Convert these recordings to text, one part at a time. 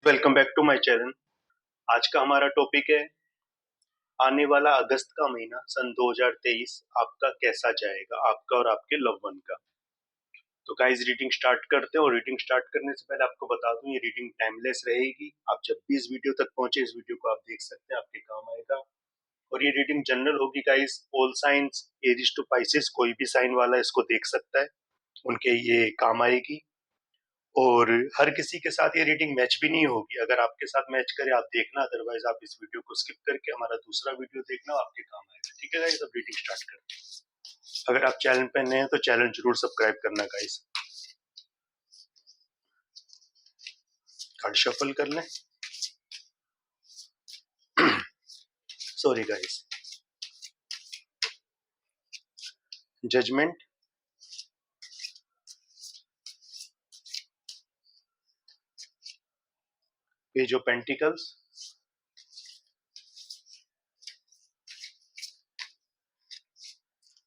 Welcome back to my channel. आज का हमारा टॉपिक है आने वाला अगस्त का महीना सन 2023 आपका कैसा जाएगा, आपका और आपके लव वन का। तो गाइस रीडिंग स्टार्ट करते हैं और रीडिंग स्टार्ट करने से पहले आपको बता दूं ये रीडिंग टाइमलेस रहेगी। आप जब भी इस वीडियो तक पहुंचे इस वीडियो को आप देख सकते हैं, आपके काम आएगा। और ये रीडिंग जनरल होगी guys, all signs Aries to Pisces, कोई भी साइन वाला इसको देख सकता है, उनके ये काम आएगी। और हर किसी के साथ ये रीडिंग मैच भी नहीं होगी। अगर आपके साथ मैच करे आप देखना, अदरवाइज आप इस वीडियो को स्किप करके हमारा दूसरा वीडियो देखना, आपके काम आएगा। ठीक है गाइस, अब रीडिंग स्टार्ट करते हैं। अगर आप चैनल पे नए हैं तो चैनल जरूर सब्सक्राइब करना गाइस। कार्ड शफल कर लें। Sorry guys. Judgment, page of pentacles,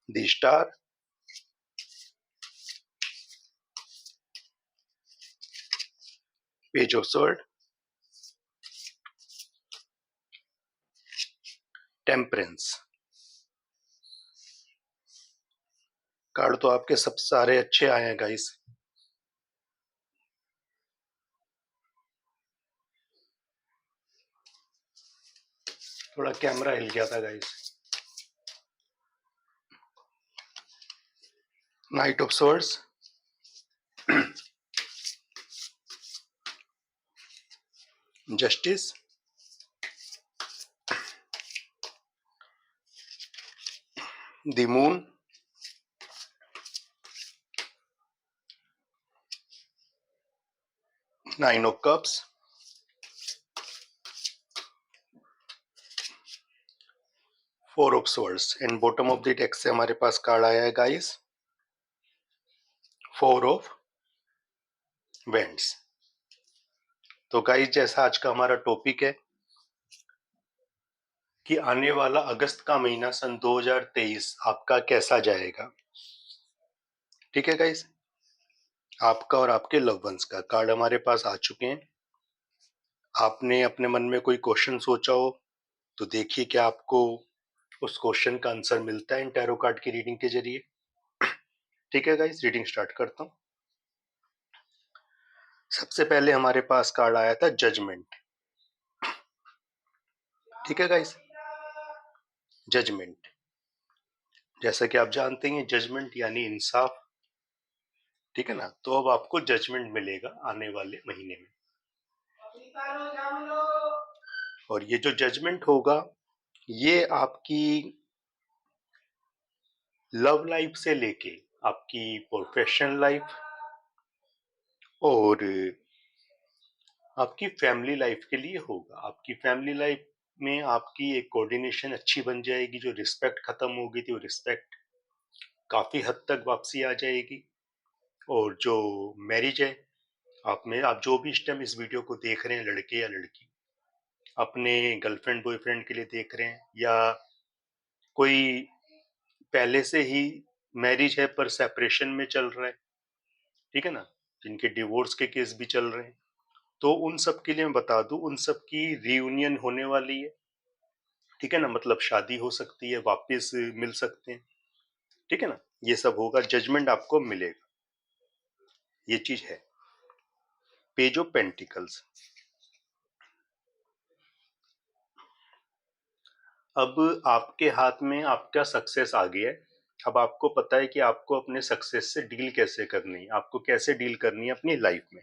the star, page of sword, temperance. Card तो आपके सब सारे अच्छे आए हैं गाइस। थोड़ा कैमरा हिल गया था guys. Night of swords, justice, the moon, nine of cups, four of swords. And bottom of the deck से हमारे पास कार्ड आया है गाइस, फोर ऑफ वेंट्स। तो गाइस जैसा आज का हमारा टॉपिक है कि आने वाला अगस्त का महीना सन 2023 आपका कैसा जाएगा। ठीक है गाइस, आपका और आपके लव वंस का कार्ड हमारे पास आ चुके हैं। आपने अपने मन में कोई क्वेश्चन सोचा हो तो देखिए क्या आपको उस क्वेश्चन का आंसर मिलता है इन टैरो कार्ड की रीडिंग के जरिए। ठीक है गाइस, रीडिंग स्टार्ट करता हूं। सबसे पहले हमारे पास कार्ड आया था जजमेंट। ठीक है गाइस, जजमेंट जैसा कि आप जानते हैं जजमेंट यानी इंसाफ। ठीक है ना, तो अब आपको जजमेंट मिलेगा आने वाले महीने में। और ये जो जजमेंट होगा ये आपकी लव लाइफ से लेके आपकी प्रोफेशनल लाइफ और आपकी फैमिली लाइफ के लिए होगा। आपकी फैमिली लाइफ में आपकी एक कोऑर्डिनेशन अच्छी बन जाएगी। जो रिस्पेक्ट खत्म हो गई थी वो रिस्पेक्ट काफी हद तक वापसी आ जाएगी। और जो मैरिज है, आप जो भी इस टाइम इस वीडियो को देख रहे हैं, लड़के या लड़की अपने गर्लफ्रेंड बॉयफ्रेंड के लिए देख रहे हैं, या कोई पहले से ही मैरिज है पर सेपरेशन में चल रहा है, ठीक है ना, जिनके डिवोर्स के केस भी चल रहे हैं, तो उन सब के लिए मैं बता दूं उन सब की रियूनियन होने वाली है। ठीक है ना, मतलब शादी हो सकती है, वापस मिल सकते हैं। ठीक है ना, ये सब होगा, जजमेंट आपको मिलेगा, ये चीज है। Page of pentacles. अब आपके हाथ में आपका सक्सेस आ गया है। अब आपको पता है कि आपको अपने सक्सेस से डील कैसे करनी है, आपको कैसे डील करनी है अपनी लाइफ में।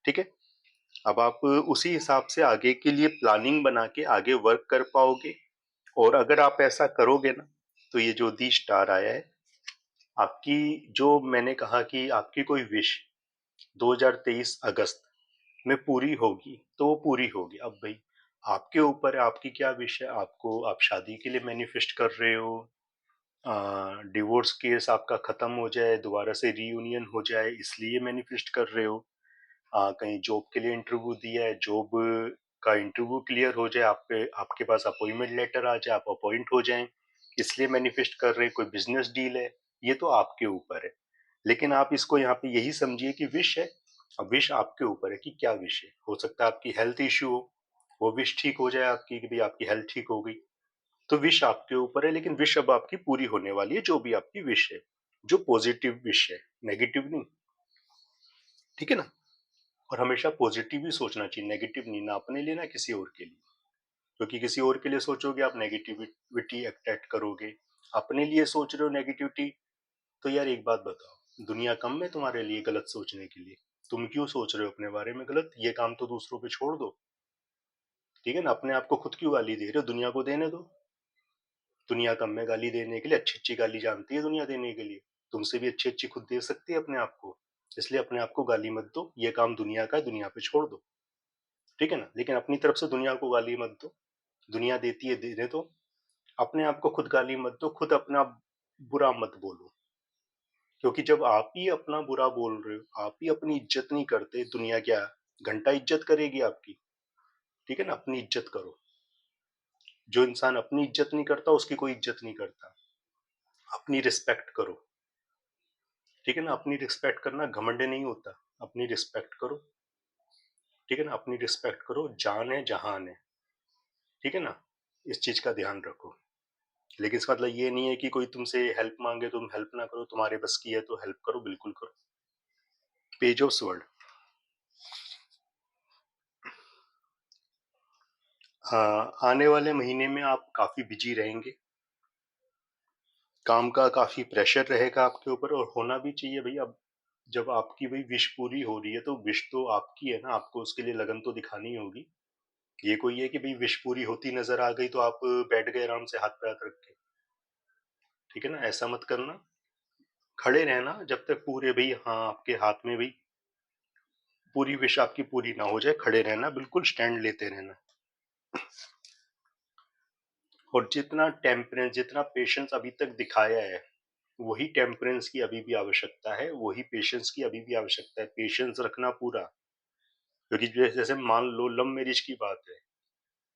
ठीक है, अब आप उसी हिसाब से आगे के लिए प्लानिंग बना के आगे वर्क कर पाओगे। और अगर आप ऐसा करोगे ना, तो ये जो दी स्टार आया है, आपकी जो मैंने कहा कि आपकी कोई विश 2023 अगस्त में पूरी होगी तो वो पूरी होगी। अब भाई आपके ऊपर है, आपकी क्या विश है। आपको, आप शादी के लिए मैनिफेस्ट कर रहे हो, डिवोर्स केस आपका खत्म हो जाए, दोबारा से रीयूनियन हो जाए, इसलिए मैनिफेस्ट कर रहे हो। कहीं जॉब के लिए इंटरव्यू दिया है, जॉब का इंटरव्यू क्लियर हो जाए, आपके पास अपॉइंटमेंट लेटर आ जाए, आप अपॉइंट हो जाएं, इसलिए मैनिफेस्ट कर रहे हैं। कोई बिजनेस डील है, ये तो आपके ऊपर है। लेकिन आप इसको यहाँ पे यही समझिए कि विश है, अब विश आपके ऊपर है कि क्या विश है। हो सकता है आपकी हेल्थ इश्यू हो, वो विश ठीक हो जाए आपकी कि भाई आपकी हेल्थ ठीक हो गई। तो विश आपके ऊपर है, लेकिन विश अब आपकी पूरी होने वाली है, जो भी आपकी विश है, जो पॉजिटिव विश है, नेगेटिव नहीं। ठीक है ना? और हमेशा पॉजिटिव ही सोचना चाहिए, नेगेटिव नहीं, ना अपने लिए ना किसी और के लिए। क्योंकि किसी और के लिए सोचोगे आप नेगेटिविटी अट्रैक्ट करोगे, अपने लिए सोच रहे हो नेगेटिविटी, तो यार एक बात बताओ, दुनिया कम है तुम्हारे लिए गलत सोचने के लिए? तुम क्यों सोच रहे हो अपने बारे में गलत? ये काम तो दूसरों पे छोड़ दो। ठीक है ना? अपने आप को खुद क्यों गाली दे रहे हो? दुनिया को देने दो। दुनिया कम है गाली देने के लिए, अच्छी अच्छी गाली जानती है दुनिया देने के लिए। तुमसे भी अच्छी अच्छी खुद दे सकती है अपने आप को। इसलिए अपने आप को गाली मत दो, ये काम दुनिया का है, दुनिया पे छोड़ दो। ठीक है ना? लेकिन अपनी तरफ से दुनिया को गाली मत दो, दुनिया देती है देने दो। अपने आप को खुद गाली मत दो, खुद अपना बुरा मत बोलो। क्योंकि जब आप ही अपना बुरा बोल रहे हो, आप ही अपनी इज्जत नहीं करते, दुनिया क्या घंटा इज्जत करेगी आपकी? ठीक है ना? अपनी इज्जत करो। जो इंसान अपनी इज्जत नहीं करता उसकी कोई इज्जत नहीं करता। अपनी रिस्पेक्ट करो। ठीक है ना? अपनी रिस्पेक्ट करना घमंड नहीं होता। अपनी रिस्पेक्ट करो। ठीक है ना? अपनी रिस्पेक्ट करो, जान है जहान है। ठीक है ना? इस चीज का ध्यान रखो। लेकिन इसका मतलब ये नहीं है कि कोई तुमसे हेल्प मांगे तुम हेल्प ना करो, तुम्हारे बस की है तो हेल्प करो, बिल्कुल करो। Page of sword. आने वाले महीने में आप काफी बिजी रहेंगे, काम का काफी प्रेशर रहेगा आपके ऊपर, और होना भी चाहिए भाई। अब जब आपकी भाई विश पूरी हो रही है तो विश तो आपकी है ना, आपको उसके लिए लगन तो दिखानी ही होगी। ये कोई है कि भाई विश पूरी होती नजर आ गई तो आप बैठ गए आराम से हाथ पे हाथ रख के। ठीक है ना? ऐसा मत करना। खड़े रहना जब तक पूरे भाई, हाँ, आपके हाथ में भाई पूरी विश आपकी पूरी ना हो जाए, खड़े रहना, बिल्कुल स्टैंड लेते रहना। और जितना टेम्परेंस, जितना पेशेंस अभी तक दिखाया है, वही टेम्परेंस की अभी भी आवश्यकता है, वही पेशेंस की अभी भी आवश्यकता है। पेशेंस रखना पूरा। क्योंकि जैसे मान लो लव मैरिज की बात है,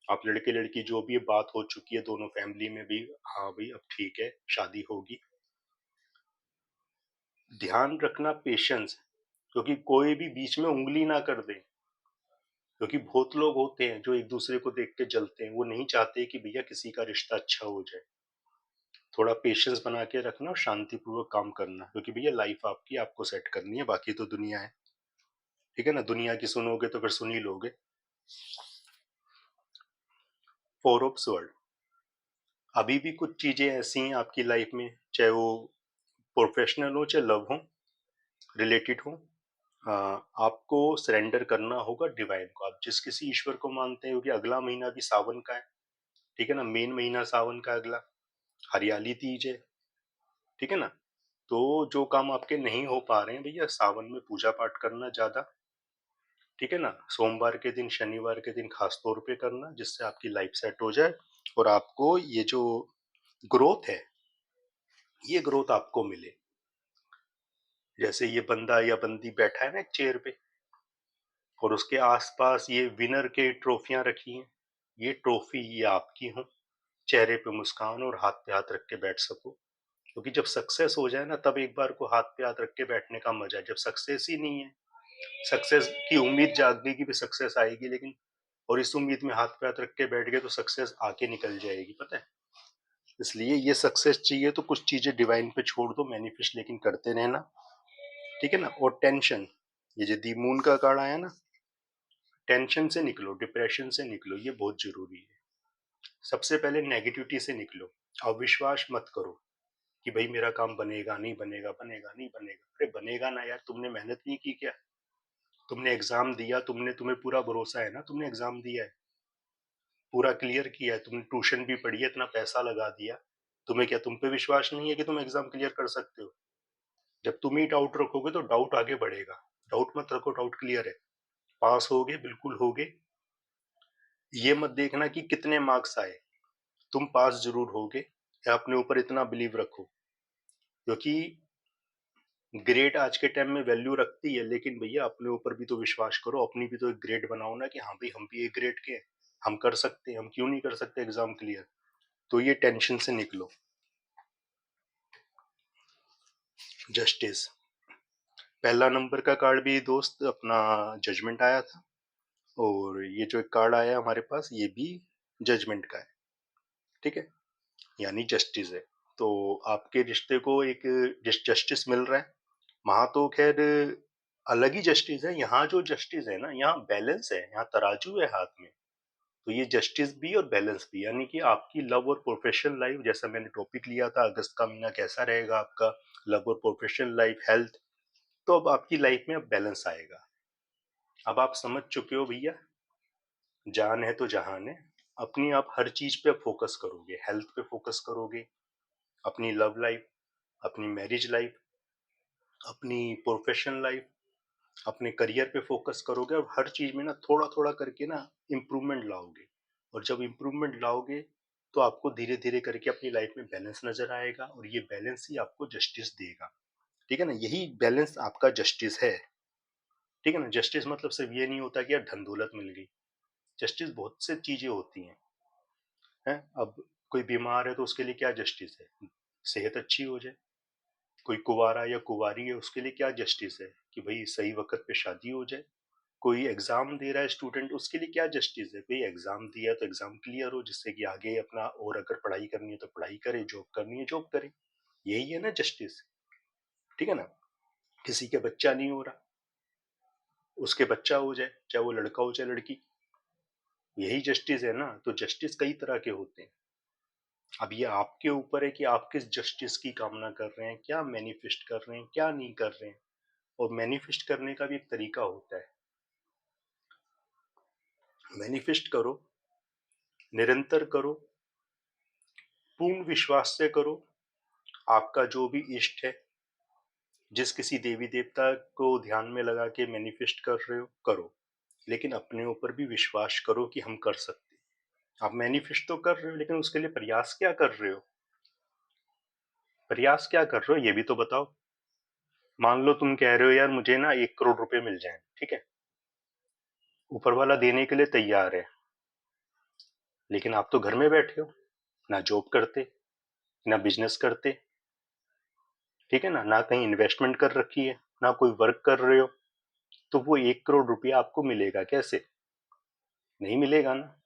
आप लड़के लड़की जो भी बात हो चुकी है दोनों फैमिली में भी, हाँ भाई अब ठीक है शादी होगी, ध्यान रखना पेशेंस। क्योंकि कोई भी बीच में उंगली ना कर दे। क्योंकि बहुत लोग होते हैं जो एक दूसरे को देख के जलते हैं, वो नहीं चाहते कि भैया किसी का रिश्ता अच्छा हो जाए। थोड़ा पेशेंस बना के रखना और शांतिपूर्वक काम करना, क्योंकि भैया लाइफ आपकी, आपको सेट करनी है, बाकी तो दुनिया है। ठीक है ना? दुनिया की सुनोगे तो फिर सुन ही लोगे। Four of world. अभी भी कुछ चीजें ऐसी हैं आपकी लाइफ में, चाहे वो प्रोफेशनल हो चाहे लव हो, रिलेटेड हो, आपको सरेंडर करना होगा डिवाइन को। आप जिस किसी ईश्वर को मानते हैं, क्योंकि अगला महीना भी सावन का है। ठीक है ना? मेन महीना सावन का अगला, हरियाली तीज है। ठीक है ना? तो जो काम आपके नहीं हो पा रहे हैं भैया, सावन में पूजा पाठ करना ज्यादा। ठीक है ना? सोमवार के दिन, शनिवार के दिन खास तौर पे करना, जिससे आपकी लाइफ सेट हो जाए और आपको ये जो ग्रोथ है, ये ग्रोथ आपको मिले। जैसे ये बंदा या बंदी बैठा है ना एक चेयर पे, और उसके आसपास ये विनर के ट्रॉफियां रखी हैं, ये ट्रॉफी ये आपकी हो। चेहरे पे मुस्कान और हाथ पे हाथ रख के बैठ सको। क्योंकि जब सक्सेस हो जाए ना, तब एक बार को हाथ पे हाथ रख के बैठने का मजा है। जब सक्सेस ही नहीं है, सक्सेस की उम्मीद जाग गई कि भी सक्सेस आएगी, लेकिन और इस उम्मीद में हाथ पे हाथ रख के बैठ गए तो सक्सेस आके निकल जाएगी, पता है। इसलिए ये सक्सेस चाहिए तो कुछ चीजें डिवाइन पे छोड़ दो, मैनिफेस्ट लेकिन करते रहना। ठीक है ना? और टेंशन, ये जो दी मून का कार्ड आया ना, टेंशन से निकलो, डिप्रेशन से निकलो, ये बहुत जरूरी है। सबसे पहले नेगेटिविटी से निकलो। अविश्वास मत करो कि भाई मेरा काम बनेगा नहीं बनेगा, बनेगा नहीं बनेगा। अरे बनेगा ना यार, तुमने मेहनत नहीं की क्या? तुमने एग्जाम दिया, तुम्हें पूरा भरोसा है ना, तुमने एग्जाम दिया है, पूरा क्लियर किया है, तुमने ट्यूशन भी पढ़ी है, इतना पैसा लगा दिया, तुम्हें क्या तुम पे विश्वास नहीं है कि तुम एग्जाम क्लियर कर सकते हो? जब तुम ही डाउट रखोगे तो डाउट आगे बढ़ेगा। डाउट मत रखो, डाउट क्लियर है। पास होगे, बिल्कुल होगे। ये मत देखना कि कितने मार्क्स आए, तुम पास जरूर होगे। या अपने ऊपर इतना बिलीव रखो। क्योंकि ग्रेड आज के टाइम में वैल्यू रखती है, लेकिन भैया अपने ऊपर भी तो विश्वास करो, अपनी भी तो एक ग्रेड बनाओ ना कि हाँ भाई हम भी एक ग्रेड के हैं, हम कर सकते हैं, हम क्यों नहीं कर सकते एग्जाम क्लियर। तो ये टेंशन से निकलो। जस्टिस। पहला नंबर का कार्ड भी दोस्त अपना जजमेंट आया था, और ये जो एक कार्ड आया हमारे पास ये भी जजमेंट का है, ठीक है, यानी जस्टिस है। तो आपके रिश्ते को एक जस्टिस मिल रहा है। वहां तो खैर अलग ही जस्टिस है, यहाँ जो जस्टिस है ना, यहाँ बैलेंस है, यहाँ तराजू है हाथ में। तो ये जस्टिस भी और बैलेंस भी, यानी कि आपकी लव और प्रोफेशनल लाइफ, जैसा मैंने टॉपिक लिया था अगस्त का महीना कैसा रहेगा आपका, लव और प्रोफेशनल लाइफ, हेल्थ, तो अब आपकी लाइफ में अब बैलेंस आएगा। अब आप समझ चुके हो भैया, जान है तो जहान है। अपनी आप हर चीज पे फोकस करोगे, हेल्थ पे फोकस करोगे, अपनी लव लाइफ, अपनी मैरिज लाइफ, अपनी प्रोफेशनल लाइफ, अपने करियर पे फोकस करोगे, और हर चीज में ना थोड़ा थोड़ा करके ना इम्प्रूवमेंट लाओगे। और जब इम्प्रूवमेंट लाओगे तो आपको धीरे धीरे करके अपनी लाइफ में बैलेंस नजर आएगा, और ये बैलेंस ही आपको जस्टिस देगा। ठीक है ना, यही बैलेंस आपका जस्टिस है। ठीक है ना, जस्टिस मतलब सिर्फ ये नहीं होता कि यार धन दौलत मिल गई। जस्टिस बहुत से चीजें होती हैं। अब कोई बीमार है तो उसके लिए क्या जस्टिस है, सेहत अच्छी हो जाए। कोई कुंवारा या कुंवारी है, उसके लिए क्या जस्टिस है कि भाई सही वक्त पे शादी हो जाए। कोई एग्जाम दे रहा है स्टूडेंट, उसके लिए क्या जस्टिस है, भाई एग्जाम दिया तो एग्जाम क्लियर हो, जिससे कि आगे अपना और अगर पढ़ाई करनी है तो पढ़ाई करे, जॉब करनी है जॉब करे। यही है ना जस्टिस। ठीक है ना, किसी के बच्चा नहीं हो रहा, उसके बच्चा हो जाए, चाहे वो लड़का हो चाहे लड़की। यही जस्टिस है ना। तो जस्टिस कई तरह के होते हैं। अब ये आपके ऊपर है कि आप किस जस्टिस की कामना कर रहे हैं, क्या मैनिफेस्ट कर रहे हैं, क्या नहीं कर रहे हैं। और मैनिफेस्ट करने का भी एक तरीका होता है। मैनिफेस्ट करो, निरंतर करो, पूर्ण विश्वास से करो। आपका जो भी इष्ट है, जिस किसी देवी देवता को ध्यान में लगा के मैनिफेस्ट कर रहे हो करो, लेकिन अपने ऊपर भी विश्वास करो कि हम कर सकते हैं। आप मैनिफेस्ट तो कर रहे हो, लेकिन उसके लिए प्रयास क्या कर रहे हो, प्रयास क्या कर रहे हो ये भी तो बताओ। मान लो तुम कह रहे हो यार मुझे ना 1 करोड़ रुपए मिल जाए, ठीक है, ऊपर वाला देने के लिए तैयार है, लेकिन आप तो घर में बैठे हो, ना जॉब करते, ना बिजनेस करते, ठीक है ना, ना कहीं इन्वेस्टमेंट कर रखी है, ना कोई वर्क कर रहे हो। तो वो 1 करोड़ रुपया आपको मिलेगा कैसे, नहीं मिलेगा ना।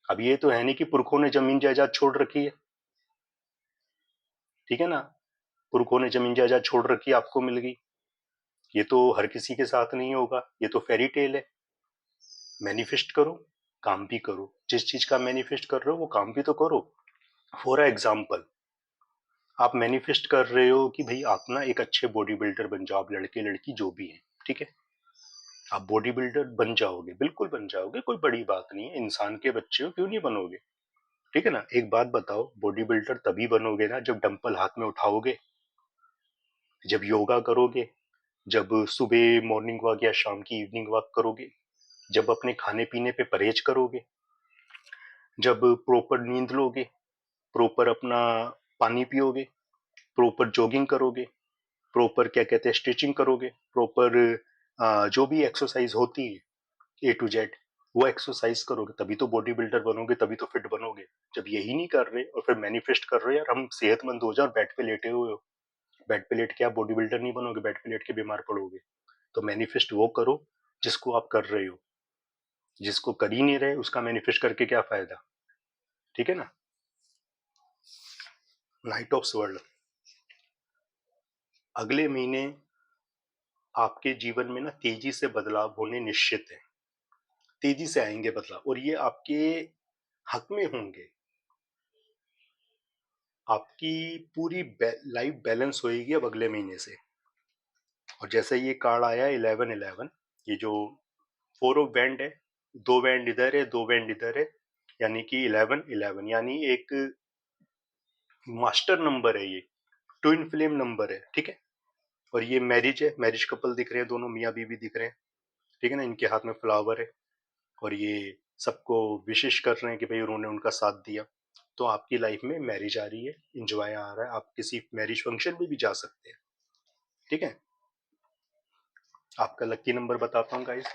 अब ये तो है नहीं कि पुरखों ने जमीन जायदाद छोड़ रखी है, ठीक है ना, पुरखों ने जमीन जायदाद छोड़ रखी है आपको मिल गई। ये तो हर किसी के साथ नहीं होगा, ये तो फेरी टेल है। मैनिफेस्ट करो, काम भी करो, जिस चीज का मैनिफेस्ट कर रहे हो वो काम भी तो करो। फॉर एग्जाम्पल, आप मैनिफेस्ट कर रहे हो कि भाई आप ना एक अच्छे बॉडी बिल्डर बन जाओ, आप लड़के लड़की जो भी हैं, ठीक है, आप बॉडी बिल्डर बन जाओगे, बिल्कुल बन जाओगे, कोई बड़ी बात नहीं है, इंसान के बच्चे हो, क्यों नहीं बनोगे। ठीक है ना, एक बात बताओ, बॉडी बिल्डर तभी बनोगे ना जब डंपल हाथ में उठाओगे, जब योगा करोगे, जब सुबह मॉर्निंग वॉक या शाम की इवनिंग वॉक करोगे, जब अपने खाने पीने पे परहेज करोगे, जब प्रॉपर नींद लोगे, प्रॉपर अपना पानी पियोगे, प्रॉपर जॉगिंग करोगे, प्रॉपर क्या कहते हैं स्ट्रेचिंग करोगे, प्रॉपर जो भी एक्सरसाइज होती है A to Z, वो एक्सरसाइज करोगे, तभी तो बॉडी बिल्डर बनोगे, तभी तो फिट बनोगे। जब यही नहीं कर रहे और फिर मैनिफेस्ट कर रहे हो यार हम सेहतमंद हो जाए और बेड पे लेटे हुए हो, बेड पे लेट के आप बॉडी बिल्डर नहीं बनोगे, बेड पे लेट के बीमार पड़ोगे। तो मैनिफेस्ट वो करो जिसको आप कर रहे हो, जिसको कर ही नहीं रहे उसका मैनिफेस्ट करके क्या फायदा। ठीक है ना। नाइट ऑफ स्वर्ड, अगले महीने आपके जीवन में ना तेजी से बदलाव होने निश्चित है, तेजी से आएंगे बदलाव, और ये आपके हक में होंगे। आपकी पूरी लाइफ बैलेंस होएगी अब अगले महीने से। और जैसे ये कार्ड आया 11-11, ये जो 4 ऑफ बैंड है, 2 बैंड इधर है 2 बैंड इधर है, यानी कि 11-11, यानी एक मास्टर नंबर है ये, ट्विन फ्लेम नंबर है, ठीक है। और ये मैरिज है, मैरिज कपल दिख रहे हैं, दोनों मियाँ बीवी दिख रहे हैं, ठीक है ना, इनके हाथ में फ्लावर है, और ये सबको विशेष कर रहे हैं कि भाई उन्होंने उनका साथ दिया। तो आपकी लाइफ में मैरिज आ रही है, इंजॉय आ रहा है, आप किसी मैरिज फंक्शन में भी जा सकते हैं। ठीक है, आपका लकी नंबर बताता हूँ गाइस।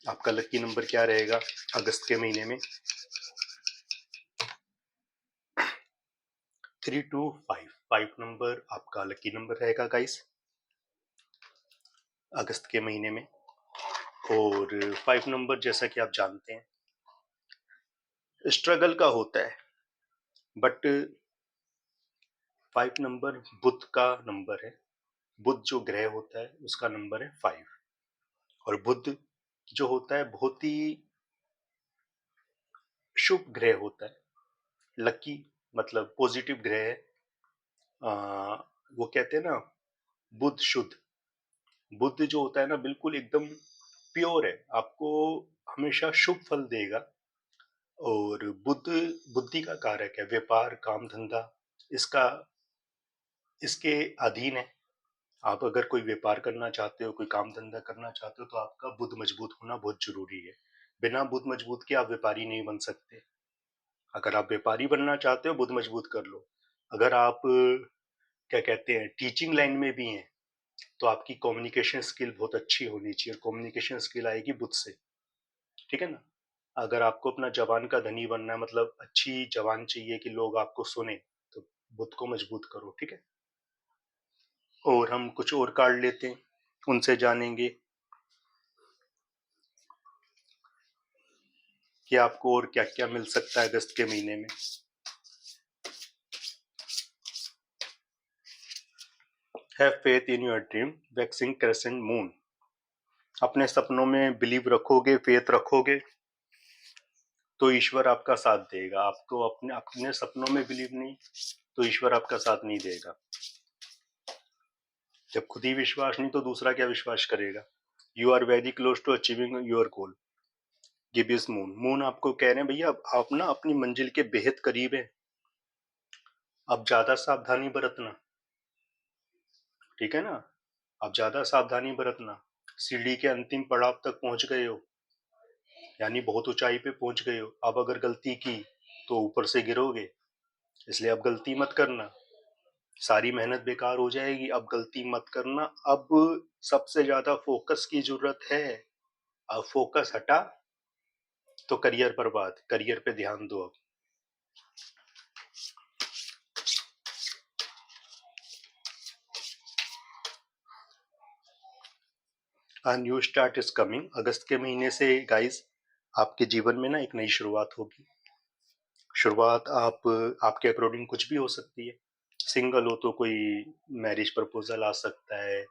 आपका लकी नंबर क्या रहेगा अगस्त के महीने में, 3 to 5, 5 नंबर आपका लकी नंबर रहेगा गाइस अगस्त के महीने में। और 5 नंबर जैसा कि आप जानते हैं स्ट्रगल का होता है, बट 5 नंबर बुध का नंबर है। बुध जो ग्रह होता है उसका नंबर है 5, और बुध जो होता है बहुत ही शुभ ग्रह होता है, लकी मतलब पॉजिटिव ग्रह है। वो कहते हैं ना बुध शुद्ध, बुध जो होता है ना बिल्कुल एकदम प्योर है, आपको हमेशा शुभ फल देगा। और बुध बुद्धि का कारक है, व्यापार काम धंधा इसका इसके अधीन है। आप अगर कोई व्यापार करना चाहते हो, कोई काम धंधा करना चाहते हो, तो आपका बुध मजबूत होना बहुत जरूरी है। बिना बुध मजबूत के आप व्यापारी नहीं बन सकते। अगर आप व्यापारी बनना चाहते हो बुध मजबूत कर लो। अगर आप क्या कहते हैं टीचिंग लाइन में भी हैं तो आपकी कम्युनिकेशन स्किल बहुत अच्छी होनी चाहिए, और कम्युनिकेशन स्किल आएगी बुध से, ठीक है ना। अगर आपको अपना जबान का धनी बनना है, मतलब अच्छी जबान चाहिए कि लोग आपको सुने, तो बुध को मजबूत करो, ठीक है। और हम कुछ और कार्ड लेते हैं, उनसे जानेंगे कि आपको और क्या क्या मिल सकता है अगस्त के महीने में। Have faith in your dream, waxing crescent moon. अपने सपनों में बिलीव रखोगे, फेथ रखोगे, तो ईश्वर आपका साथ देगा। आपको अपने अपने सपनों में बिलीव नहीं तो ईश्वर आपका साथ नहीं देगा। जब खुद ही विश्वास नहीं तो दूसरा क्या विश्वास करेगा। You are very close to achieving your goal, gibbous moon. Moon आपको कह रहे हैं भैया आप ना अपनी मंजिल के बेहद करीब है, अब ज्यादा सावधानी बरतना, ठीक है ना। अब ज्यादा सावधानी बरतना, सीढ़ी के अंतिम पड़ाव तक पहुंच गए हो, यानी बहुत ऊंचाई पे पहुंच गए हो। अब अगर गलती की तो ऊपर से गिरोगे, इसलिए अब गलती मत करना, सारी मेहनत बेकार हो जाएगी। अब गलती मत करना। अब सबसे ज्यादा फोकस की जरूरत है। अब फोकस हटा तो करियर बर्बाद, करियर पे ध्यान दो। अब a new start is coming. अगस्त के महीने से गाइस आपके जीवन में ना एक नई शुरुआत होगी। शुरुआत आप आपके अकॉर्डिंग कुछ भी हो सकती है। सिंगल हो तो कोई मैरिज प्रपोजल आ सकता है,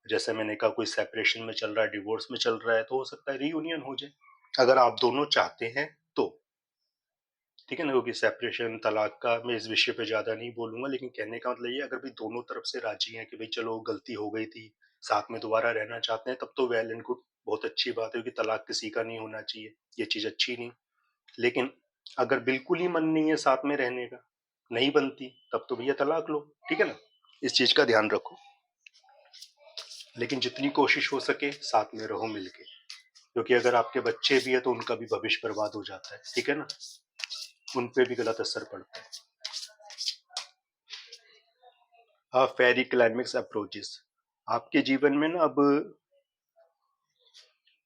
जैसे मैंने कहा कोई सेपरेशन में चल रहा है, डिवोर्स में चल रहा है, तो हो सकता है रीयूनियन हो जाए। अगर आप दोनों चाहते हैं तो, ठीक है ना। क्योंकि सेपरेशन तलाक का मैं इस विषय पे ज्यादा नहीं बोलूंगा, लेकिन कहने का मतलब ये अगर भी दोनों तरफ से राजी हैं कि भाई चलो गलती हो गई थी, साथ में दोबारा रहना चाहते हैं, तब तो वेल एंड गुड, बहुत अच्छी बात है, क्योंकि तलाक किसी का नहीं होना चाहिए, ये चीज अच्छी नहीं। लेकिन अगर बिल्कुल ही मन नहीं है साथ में रहने का, नहीं बनती, तब तो भैया तलाक लो, ठीक है ना। इस चीज का ध्यान रखो। लेकिन जितनी कोशिश हो सके साथ में रहो मिलके, क्योंकि अगर आपके बच्चे भी है तो उनका भी भविष्य बर्बाद हो जाता है, ठीक है ना, उन पे भी गलत असर पड़ता है। फेरी क्लाइमेक्स अप्रोचेस। आपके जीवन में ना अब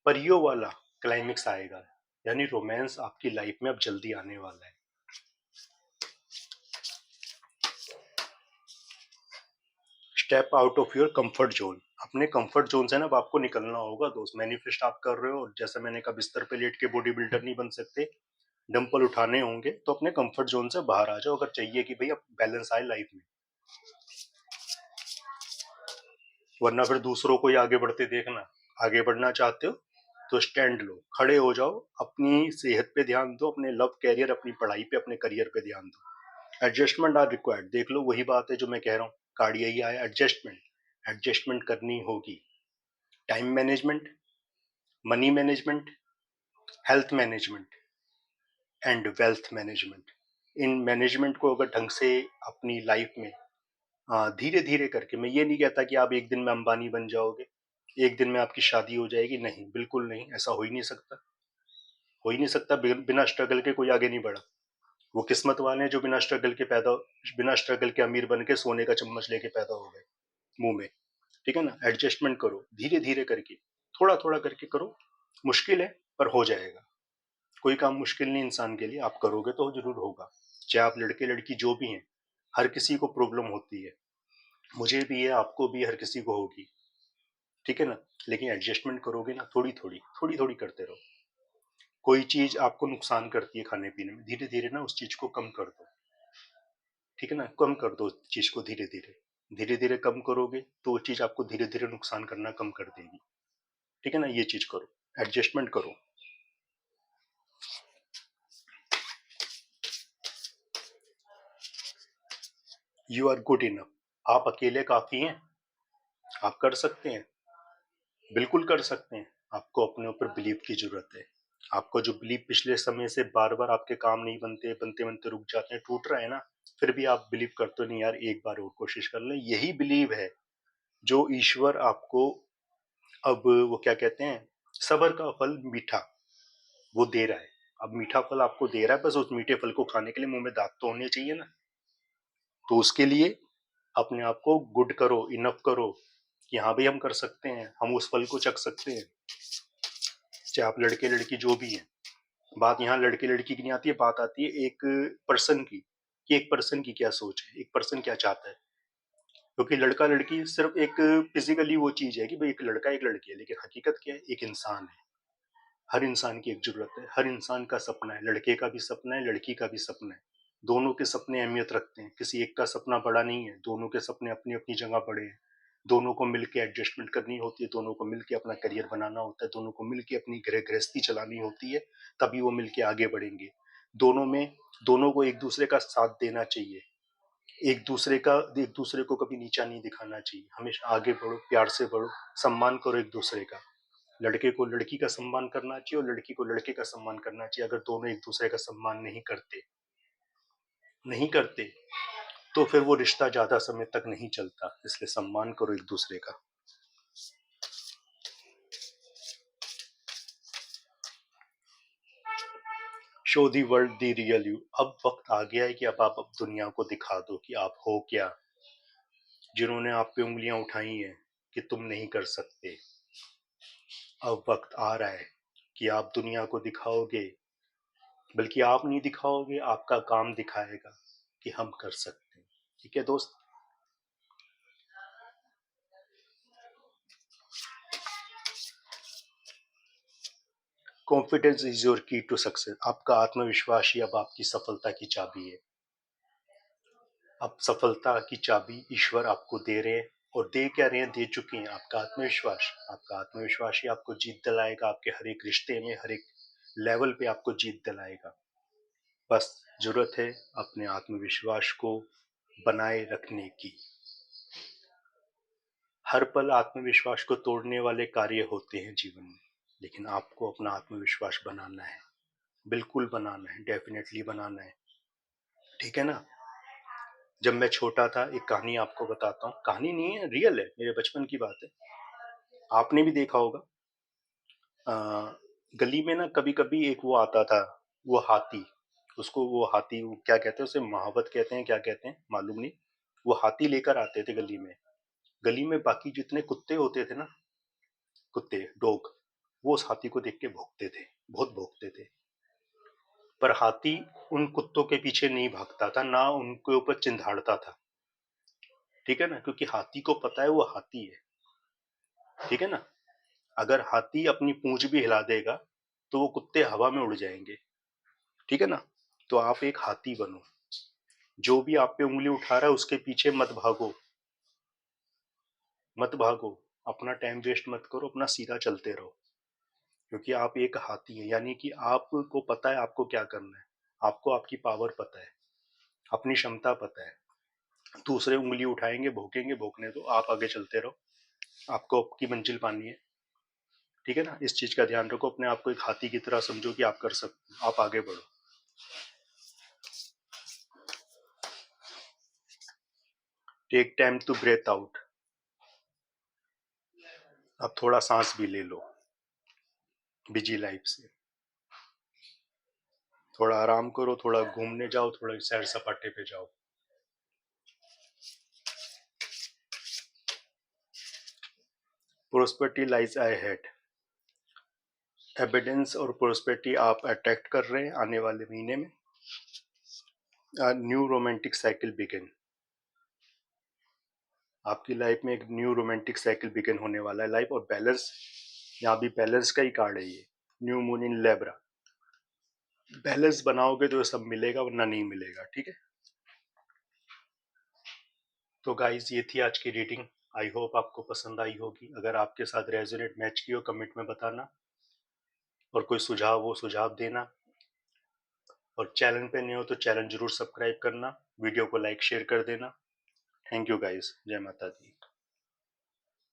परियों वाला क्लाइमेक्स आएगा, यानी रोमांस आपकी लाइफ में अब जल्दी आने वाला है। Step out of your comfort zone. अपने कंफर्ट जोन से ना अब आपको निकलना होगा दोस्त। मैनिफेस्ट आप कर रहे हो, जैसे मैंने कहा बिस्तर पे लेट के बॉडी बिल्डर नहीं बन सकते, डंपल उठाने होंगे, तो अपने कंफर्ट जोन से बाहर आ जाओ अगर चाहिए कि भाई अब बैलेंस आए लाइफ में। वरना फिर दूसरों को ही आगे बढ़ते देखना। आगे बढ़ना चाहते हो तो स्टैंड लो, खड़े हो जाओ, अपनी सेहत पे ध्यान दो, अपने लव कैरियर, अपनी पढ़ाई पे, अपने करियर पे ध्यान दो। Adjustment are required. देख लो वही बात है जो मैं कह रहा हूँ, कार्ड यही आया, एडजस्टमेंट। एडजस्टमेंट करनी होगी। Time management, money management, health management and wealth management. In management को अगर ढंग से अपनी लाइफ में धीरे धीरे करके, मैं ये नहीं कहता कि आप एक दिन में अंबानी बन जाओगे, एक दिन में आपकी शादी हो जाएगी, नहीं, बिल्कुल नहीं, ऐसा हो ही नहीं सकता। हो ही नहीं सकता। बिना स्ट्रगल के कोई आगे नहीं बढ़ा। वो किस्मत वाले हैं जो बिना स्ट्रगल के अमीर बन के सोने का चम्मच लेके पैदा हो गए मुंह में, ठीक है ना। एडजस्टमेंट करो धीरे धीरे करके, थोड़ा थोड़ा करके करो। मुश्किल है पर हो जाएगा। कोई काम मुश्किल नहीं इंसान के लिए, आप करोगे तो जरूर होगा। चाहे आप लड़के लड़की जो भी हैं, हर किसी को प्रॉब्लम होती है, मुझे भी है, आपको भी, हर किसी को होगी, ठीक है ना। लेकिन एडजस्टमेंट करोगे ना, थोड़ी थोड़ी थोड़ी थोड़ी करते रहो। कोई चीज आपको नुकसान करती है खाने पीने में, धीरे धीरे ना उस चीज को कम कर दो, ठीक है ना, कम कर दो उस चीज को, धीरे धीरे धीरे धीरे कम करोगे तो वो चीज आपको धीरे धीरे नुकसान करना कम कर देगी, ठीक है ना। ये चीज करो, एडजस्टमेंट करो। यू आर गुड इनफ, आप अकेले काफी हैं, आप कर सकते हैं, बिल्कुल कर सकते हैं। आपको अपने ऊपर बिलीव की जरूरत है। आपको जो बिलीव पिछले समय से बार बार आपके काम नहीं बनते, बनते बनते रुक जाते हैं, टूट रहा है ना, फिर भी आप बिलीव करते हो, नहीं यार एक बार और कोशिश कर ले, यही बिलीव है जो ईश्वर आपको अब वो क्या कहते हैं, सबर का फल मीठा वो दे रहा है। अब मीठा फल आपको दे रहा है, बस उस मीठे फल को खाने के लिए मुंह में दांत तो होने चाहिए ना। तो उसके लिए अपने आप को गुड करो, इनफ करो कि हाँ भाई हम कर सकते हैं, हम उस फल को चख सकते हैं, चाहे आप लड़के लड़की जो भी हैं। बात यहाँ लड़के लड़की की नहीं आती है, बात आती है एक पर्सन की, कि एक पर्सन की क्या सोच है, एक पर्सन क्या चाहता है। क्योंकि लड़का लड़की सिर्फ एक फिजिकली वो चीज है कि भाई एक लड़का एक लड़की है, लेकिन हकीकत क्या है, एक इंसान है। हर इंसान की एक जरूरत है, हर इंसान का सपना है, लड़के का भी सपना है, लड़की का भी सपना है। दोनों के सपने अहमियत रखते हैं, किसी एक का सपना बड़ा नहीं है, दोनों के सपने अपनी अपनी जगह बड़े हैं। दोनों को मिलकर एडजस्टमेंट करनी होती है, दोनों को मिलकर अपना करियर बनाना होता है, दोनों को मिलकर अपनी गृहस्थी चलानी होती है, तभी वो मिलकर आगे बढ़ेंगे। दोनों में दोनों को एक दूसरे का साथ देना चाहिए, एक दूसरे को कभी नीचा नहीं दिखाना चाहिए, हमेशा आगे बढ़ो, प्यार से बढ़ो, सम्मान करो एक दूसरे का। लड़के को लड़की का सम्मान करना चाहिए और लड़की को लड़के का सम्मान करना चाहिए। अगर दोनों एक दूसरे का सम्मान नहीं करते तो फिर वो रिश्ता ज्यादा समय तक नहीं चलता, इसलिए सम्मान करो एक दूसरे का। Show the world the real you, अब वक्त आ गया है कि अब दुनिया को दिखा दो कि आप हो क्या। जिन्होंने आप पे उंगलियां उठाई हैं कि तुम नहीं कर सकते, अब वक्त आ रहा है कि आप दुनिया को दिखाओगे, बल्कि आप नहीं दिखाओगे, आपका काम दिखाएगा कि हम कर सकते हैं, ठीक है दोस्त। कॉन्फिडेंस इज योर की टू सक्सेस, आपका आत्मविश्वास ही अब आपकी सफलता की चाबी है। अब सफलता की चाबी ईश्वर आपको दे रहे हैं, और दे क्या रहे हैं, दे चुके हैं, आपका आत्मविश्वास। आपका आत्मविश्वास ही आपको जीत दिलाएगा, आपके हर एक रिश्ते में, हर एक लेवल पे आपको जीत दिलाएगा। बस जरूरत है अपने आत्मविश्वास को बनाए रखने की। हर पल आत्मविश्वास को तोड़ने वाले कार्य होते हैं जीवन में, लेकिन आपको अपना आत्मविश्वास बनाना है, बिल्कुल बनाना है, डेफिनेटली बनाना है, ठीक है ना। जब मैं छोटा था, एक कहानी आपको बताता हूँ, कहानी नहीं है, रियल है, मेरे बचपन की बात है, आपने भी देखा होगा। आ, गली में ना कभी कभी एक वो आता था, वो हाथी, उसको वो हाथी वो क्या कहते हैं, उसे महावत कहते हैं, क्या कहते हैं मालूम नहीं। वो हाथी लेकर आते थे गली में। गली में बाकी जितने कुत्ते होते थे ना, कुत्ते डॉग, वो उस हाथी को देख के भौंकते थे, बहुत भौंकते थे। पर हाथी उन कुत्तों के पीछे नहीं भागता था, ना उनके ऊपर चिंधाड़ता था, ठीक है ना, क्योंकि हाथी को पता है वो हाथी है, ठीक है ना। अगर हाथी अपनी पूंछ भी हिला देगा तो वो कुत्ते हवा में उड़ जाएंगे, ठीक है ना। तो आप एक हाथी बनो, जो भी आप पे उंगली उठा रहा है उसके पीछे मत भागो, मत भागो, अपना टाइम वेस्ट मत करो, अपना सीधा चलते रहो, क्योंकि आप एक हाथी हैं, यानी कि आपको पता है आपको क्या करना है, आपको आपकी पावर पता है, अपनी क्षमता पता है। दूसरे उंगली उठाएंगे, भोंकेंगे, भोंकने दो, आप आगे चलते रहो, आपको आपकी मंजिल पानी है, ठीक है ना। इस चीज का ध्यान रखो, अपने आप को एक हाथी की तरह समझो कि आप कर सकते हो, आप आगे बढ़ो। Take time to breathe out, अब थोड़ा सांस भी ले लो, बिजी लाइफ से थोड़ा आराम करो, थोड़ा घूमने जाओ, थोड़ा सैर सपाटे पे जाओ। प्रोस्पेरिटी लाइज आई हेड, एबिडेंस और प्रोस्पेरिटी आप अट्रैक्ट कर रहे हैं आने वाले महीने में। न्यू रोमांटिक साइकिल बिगिन, आपकी लाइफ में एक न्यू रोमांटिक साइकिल बिगिन होने वाला है लाइफ। और बैलेंस, यहाँ भी बैलेंस का ही कार्ड है ये, new moon in Lebra. Balance बनाओगे तो ये सब मिलेगा, वरना नहीं मिलेगा, ठीक है। तो गाइज ये थी आज की रीडिंग। आई होप आपको पसंद आई होगी। अगर आपके साथ रेजोनेट मैच की हो कमेंट में बताना, और कोई सुझाव हो सुझाव देना। और चैनल पे नए हो तो चैनल जरूर सब्सक्राइब करना, वीडियो को लाइक शेयर कर देना। थैंक यू गाइज, जय माता दी।